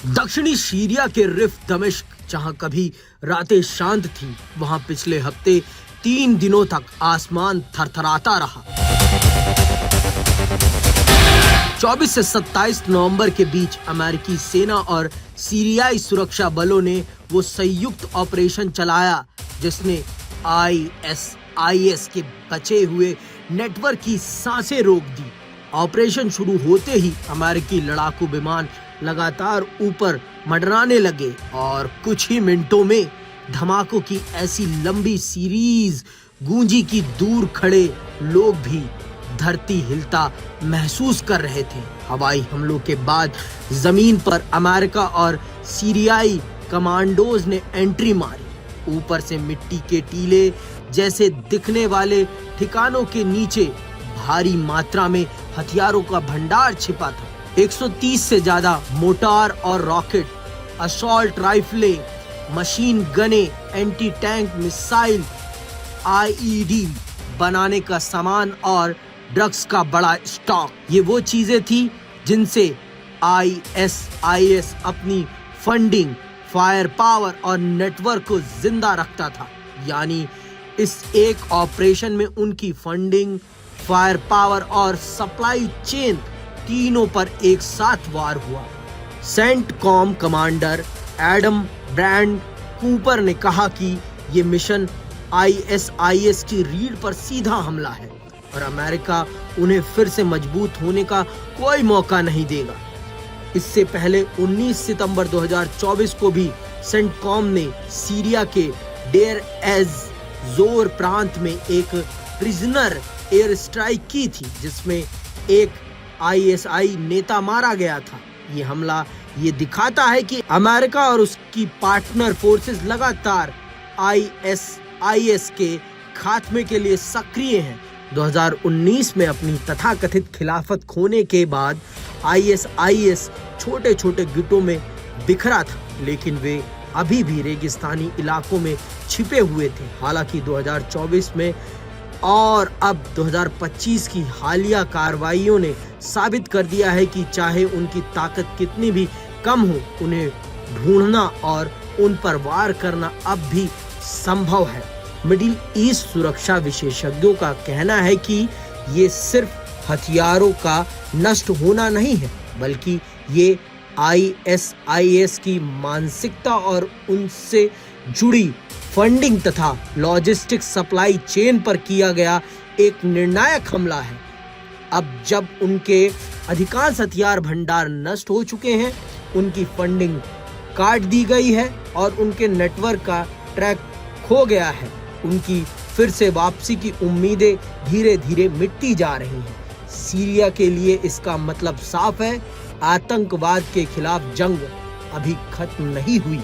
दक्षिणी सीरिया के रिफ दमिश्क, जहां कभी रातें शांत थीं, वहां पिछले हफ्ते 3 दिनों तक आसमान थरथराता रहा। 24 से 27 नवंबर के बीच अमेरिकी सेना और सीरियाई सुरक्षा बलों ने वो संयुक्त ऑपरेशन चलाया जिसने ISIS के बचे हुए नेटवर्क की सांसें रोक दी। ऑपरेशन शुरू होते ही अमेरिकी लड़ाकू विमान लगातार ऊपर मंडराने लगे और कुछ ही मिनटों में धमाकों की ऐसी लंबी सीरीज गूंजी कि दूर खड़े लोग भी धरती हिलता महसूस कर रहे थे। हवाई हमलों के बाद जमीन पर अमेरिका और सीरियाई कमांडोज ने एंट्री मारी। ऊपर से मिट्टी के टीले जैसे दिखने वाले ठिकानों के नीचे भारी मात्रा में हथियारों का भंडार छिपा था। 130 से ज्यादा मोटार और रॉकेट, असॉल्ट राइफलें, मशीन गने, एंटी टैंक मिसाइल, IED बनाने का सामान और ड्रग्स का बड़ा स्टॉक। ये वो चीजें थी जिनसे ISIS अपनी फंडिंग, फायर पावर और नेटवर्क को जिंदा रखता था। यानी इस एक ऑपरेशन में उनकी फंडिंग, फायर पावर और सप्लाई चेन तीनों पर एक साथ वार हुआ। CENTCOM commander Adam brand Cooper ने कहा कि ये मिशन ISIS की रीढ़ पर सीधा हमला है और अमेरिका उन्हें फिर से मजबूत होने का कोई मौका नहीं देगा। इससे पहले 19 सितंबर 2024 को भी सेंटकॉम ने सीरिया के डेर एज जोर प्रांत में एक प्रिजनर एयर स्ट्राइक की थी जिसमें एक ISI नेता मारा गया था। ये हमला ये दिखाता है कि अमेरिका और उसकी पार्टनर फोर्सेस लगातार ISIS के खात्मे के लिए सक्रिय हैं। 2019 में अपनी तथाकथित खिलाफत खोने के बाद ISIS छोटे छोटे गुटों में बिखरा था, लेकिन वे अभी भी रेगिस्तानी इलाकों में छिपे हुए थे। हालांकि 2024 में और अब 2025 की हालिया कार्रवाइयों ने साबित कर दिया है कि चाहे उनकी ताकत कितनी भी कम हो, उन्हें ढूंढना और उन पर वार करना अब भी संभव है। मिडिल ईस्ट सुरक्षा विशेषज्ञों का कहना है कि ये सिर्फ हथियारों का नष्ट होना नहीं है, बल्कि ये ISIS की मानसिकता और उनसे जुड़ी फंडिंग तथा लॉजिस्टिक्स सप्लाई चेन पर किया गया एक निर्णायक हमला है। अब जब उनके अधिकांश हथियार भंडार नष्ट हो चुके हैं, उनकी फंडिंग काट दी गई है और उनके नेटवर्क का ट्रैक खो गया है, उनकी फिर से वापसी की उम्मीदें धीरे धीरे मिटती जा रही हैं। सीरिया के लिए इसका मतलब साफ है, आतंकवाद के खिलाफ जंग अभी खत्म नहीं हुई,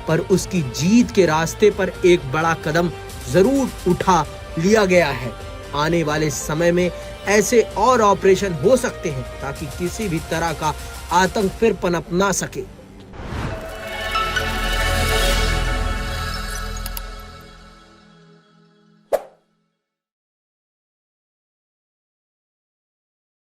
पर उसकी जीत के रास्ते पर एक बड़ा कदम जरूर उठा लिया गया है। आने वाले समय में ऐसे और ऑपरेशन हो सकते हैं ताकि किसी भी तरह का आतंक फिर पनप ना सके।